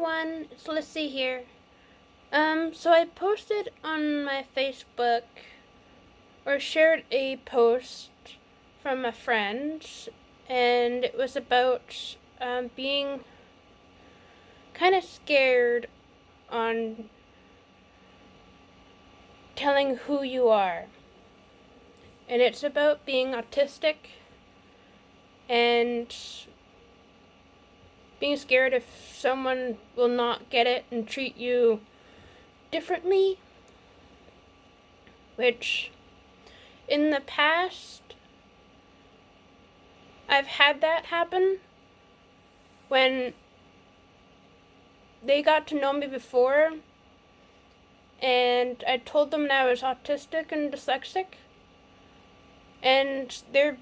everyone, it's Lissy here. So I posted on my Facebook, or shared a post from a friend, and it was about being kind of scared on telling who you are. And it's about being autistic and being scared if someone will not get it and treat you differently, which in the past I've had that happen when they got to know me before and I told them that I was autistic and dyslexic, and their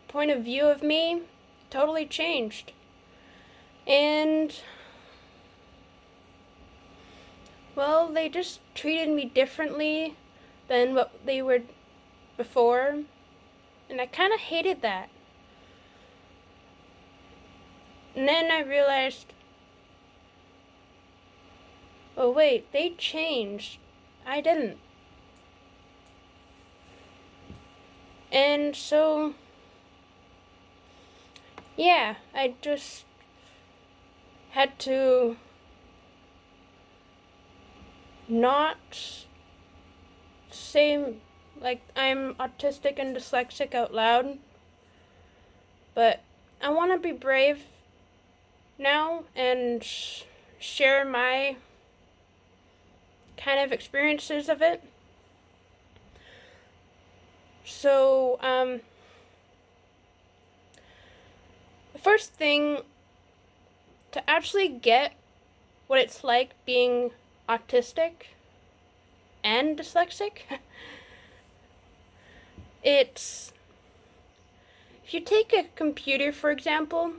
point of view of me totally changed. And well, they just treated me differently than what they were before, and I kind of hated that. And then I realized, oh wait, they changed. I didn't. And so, yeah, I just had to not say like I'm autistic and dyslexic out loud, but I want to be brave now and share my kind of experiences of it. So, the first thing to actually get what it's like being autistic and dyslexic, it's, if you take a computer, for example,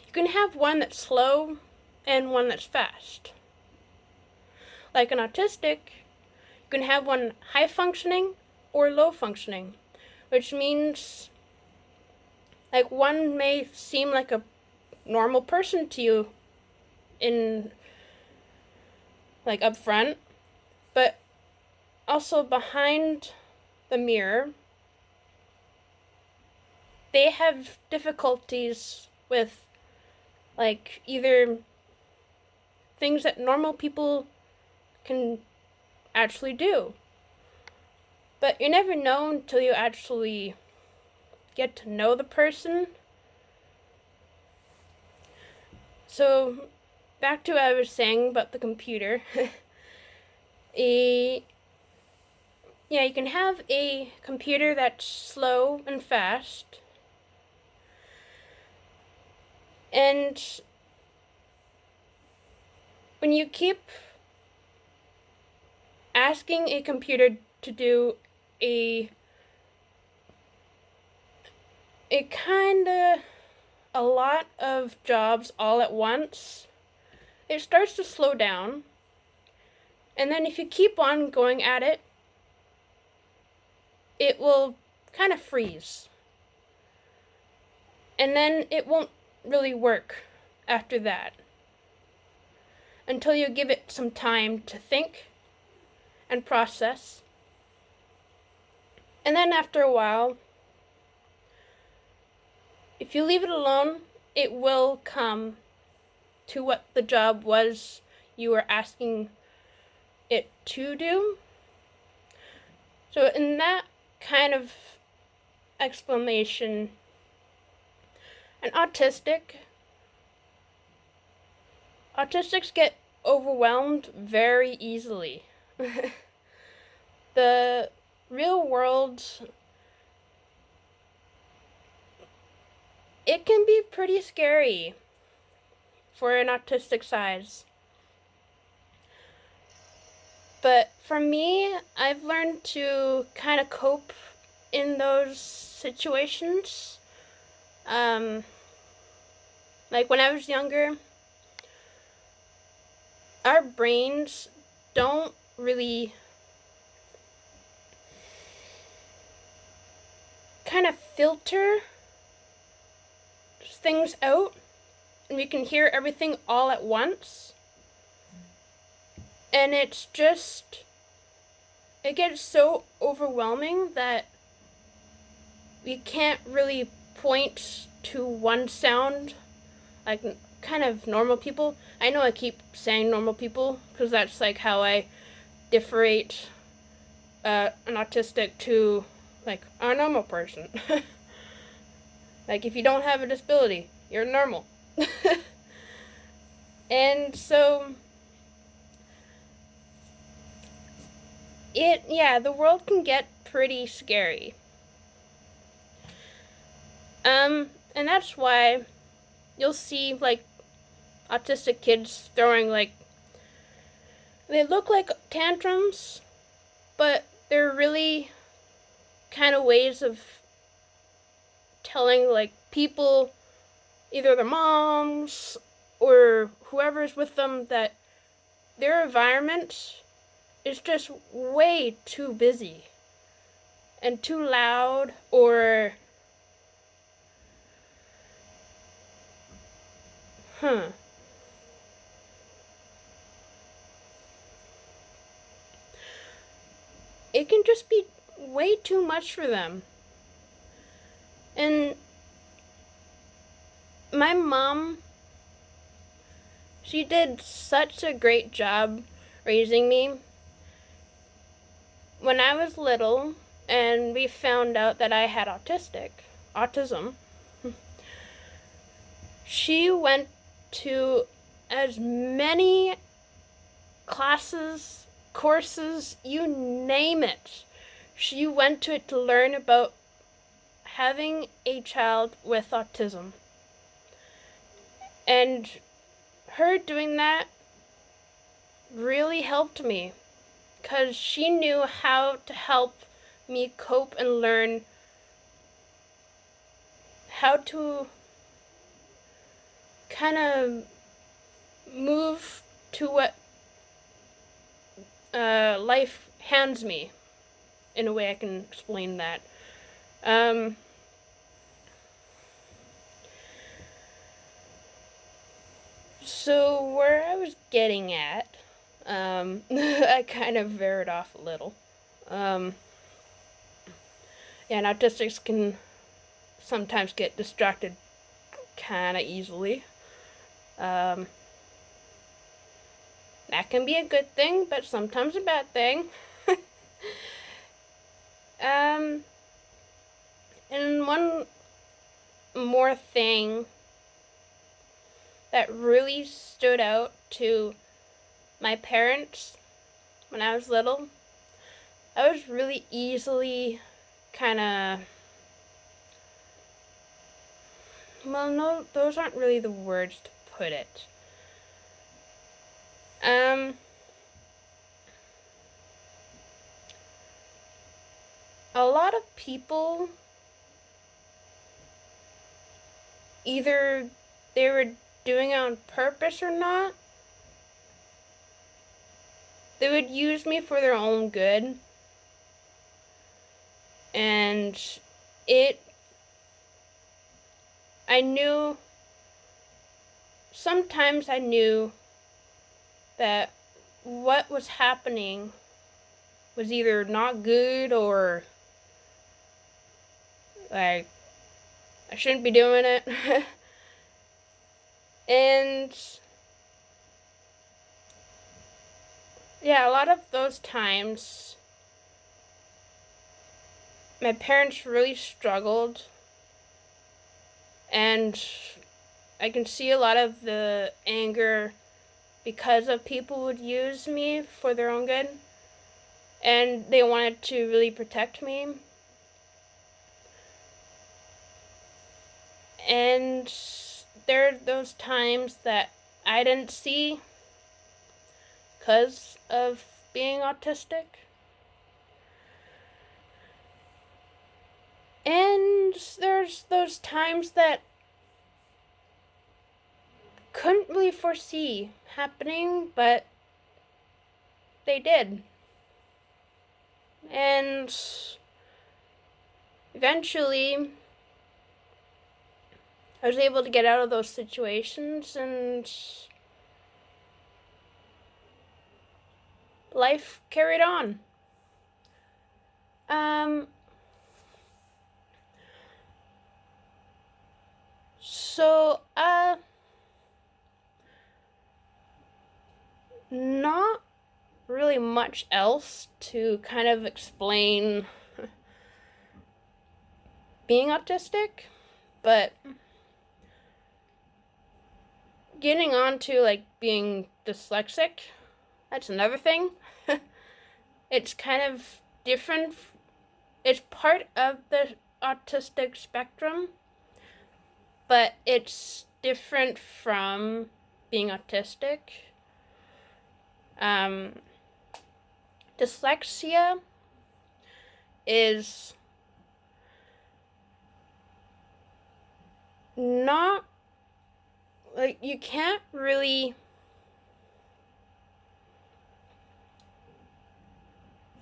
you can have one that's slow and one that's fast. Like an autistic, you can have one high functioning or low functioning, which means like one may seem like a normal person to you in like up front, but also behind the mirror they have difficulties with like either things that normal people can actually do. But you never know until you actually get to know the person. So, back to what I was saying about the computer. Yeah, you can have a computer that's slow and fast. And when you keep asking a computer to do a lot of jobs all at once, it starts to slow down. And then if you keep on going at it, it will kind of freeze. And then it won't really work after that until you give it some time to think and process. And then after a while, if you leave it alone, it will come to what the job was you were asking it to do. So in that kind of explanation, an autistics get overwhelmed very easily. The real world, it can be pretty scary for an autistic size. But for me, I've learned to kind of cope in those situations. Like when I was younger, our brains don't really kind of filter things out, and we can hear everything all at once. And it gets so overwhelming that we can't really point to one sound, like kind of normal people. I know I keep saying normal people because that's like how I differentiate an autistic to like a normal person. Like if you don't have a disability, you're normal. And so the world can get pretty scary. And that's why you'll see like autistic kids throwing like, they look like tantrums, but they're really kind of ways of telling like people, either their moms or whoever's with them, that their environment is just way too busy and too loud, or it can just be way too much for them. And my mom, she did such a great job raising me. When I was little and we found out that I had autism, she went to as many classes, courses, you name it. She went to it to learn about having a child with autism. And her doing that really helped me, because she knew how to help me cope and learn how to kind of move to what life hands me, in a way I can explain that. So where I was getting at, I kind of veered off a little. And autistics can sometimes get distracted kind of easily. That can be a good thing, but sometimes a bad thing. And one more thing that really stood out to my parents when I was little, I was really easily kind of, well, no, those aren't really the words to put it. A lot of people, either they were doing it on purpose or not, they would use me for their own good. And sometimes I knew that what was happening was either not good, or like I shouldn't be doing it. And yeah, a lot of those times my parents really struggled, and I can see a lot of the anger because of people would use me for their own good, and they wanted to really protect me. And there are those times that I didn't see because of being autistic. And there's those times that couldn't really foresee happening, but they did. And eventually I was able to get out of those situations, and life carried on. Um, so, not really much else to kind of explain being autistic, but getting on to like being dyslexic, that's another thing. It's kind of different. It's part of the autistic spectrum, but it's different from being autistic. Dyslexia is not, like, you can't really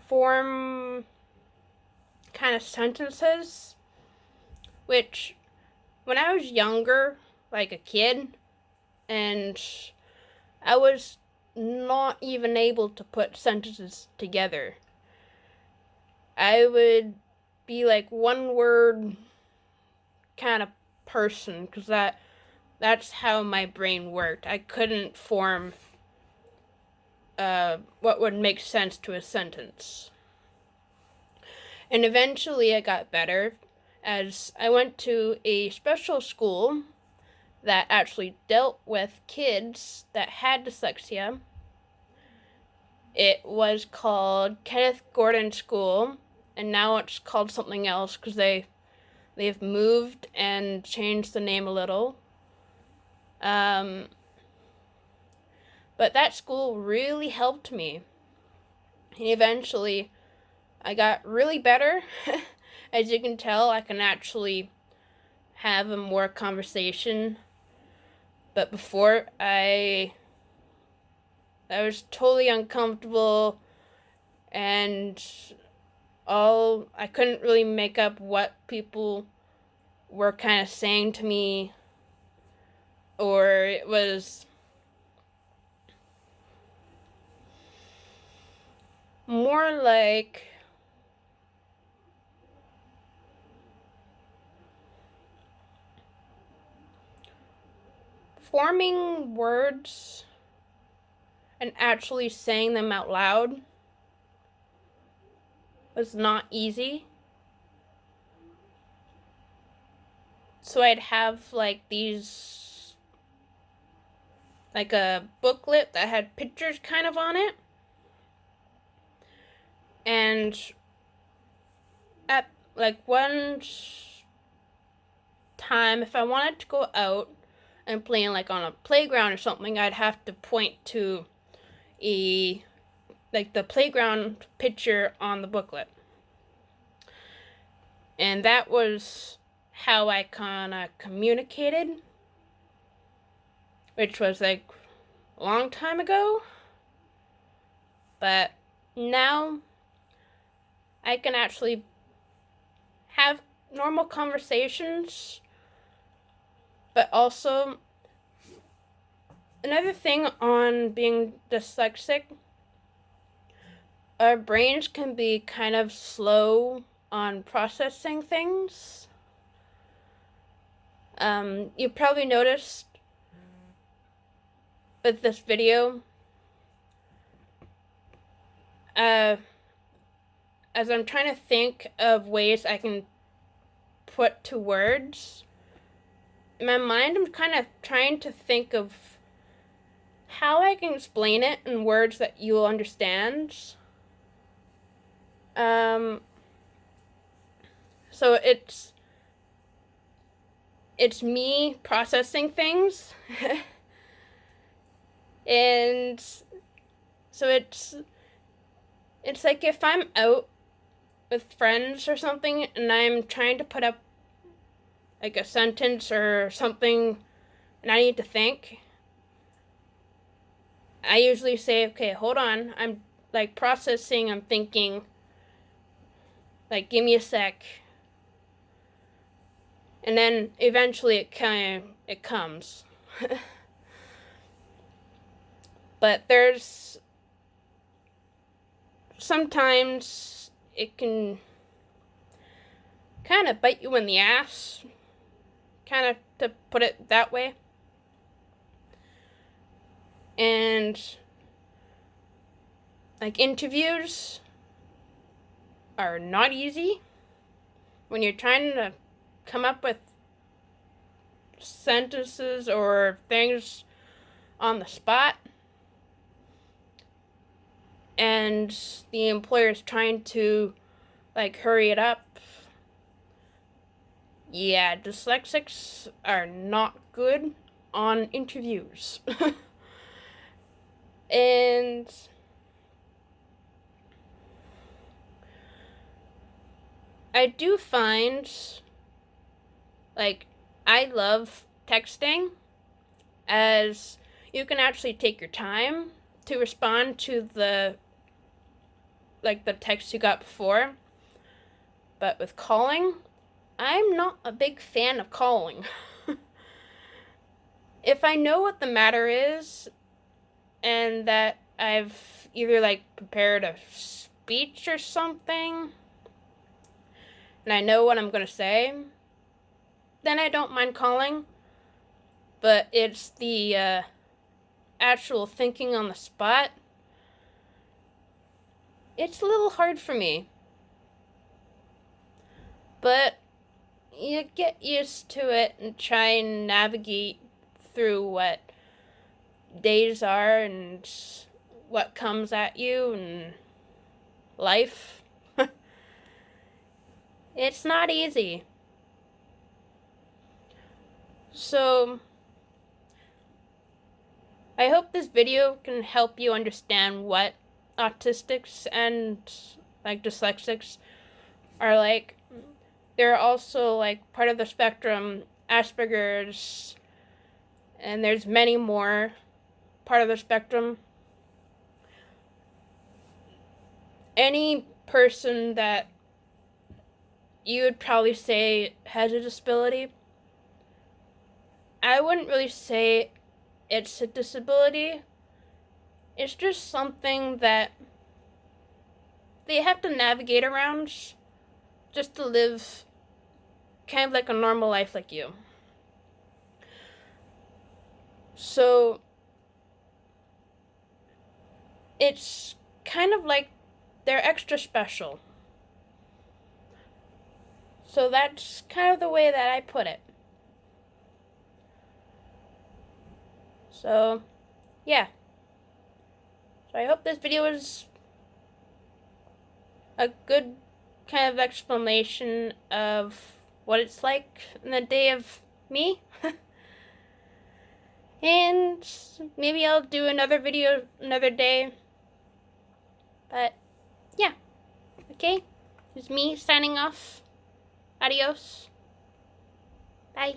form kind of sentences, which when I was younger, like a kid, and I was not even able to put sentences together. I would be like one word kind of person, because that's how my brain worked. I couldn't form what would make sense to a sentence. And eventually I got better as I went to a special school that actually dealt with kids that had dyslexia. It was called Kenneth Gordon School, and now it's called something else because they've moved and changed the name a little. But that school really helped me. And eventually, I got really better. As you can tell, I can actually have a more conversation. But before, I was totally uncomfortable, and I couldn't really make up what people were kind of saying to me, or it was more like forming words and actually saying them out loud was not easy. So I'd have like these, like a booklet that had pictures kind of on it. And at like one time, if I wanted to go out and play like on a playground or something, I'd have to point to the playground picture on the booklet. And that was how I kind of communicated, which was like a long time ago. But now I can actually have normal conversations, but also another thing on being dyslexic, our brains can be kind of slow on processing things. You probably noticed with this video, as I'm trying to think of ways I can put to words, in my mind I'm kind of trying to think of how I can explain it in words that you'll understand. So it's me processing things. And so it's like if I'm out with friends or something and I'm trying to put up like a sentence or something and I need to think, I usually say, okay, hold on, I'm like processing, I'm thinking, like give me a sec. And then eventually it comes. But there's sometimes it can kind of bite you in the ass, kind of to put it that way. And like interviews are not easy when you're trying to come up with sentences or things on the spot, and the employer's trying to like hurry it up. Yeah, dyslexics are not good on interviews. And I do find, like, I love texting, as you can actually take your time to respond to the text you got before. But with calling, I'm not a big fan of calling. If I know what the matter is, and that I've either prepared a speech or something, and I know what I'm going to say, then I don't mind calling. But it's the actual thinking on the spot. It's a little hard for me. But you get used to it and try and navigate through what days are and what comes at you and life. It's not easy. So I hope this video can help you understand what autistics and dyslexics are like. They're also part of the spectrum, Asperger's, and there's many more part of the spectrum. Any person that you would probably say has a disability, I wouldn't really say it's a disability. It's just something that they have to navigate around just to live kind of like a normal life like you. So it's kind of like they're extra special. So that's kind of the way that I put it. So, yeah. So I hope this video is a good kind of explanation of what it's like in the day of me. And maybe I'll do another video another day. But, yeah. Okay? This is me signing off. Adios. Bye.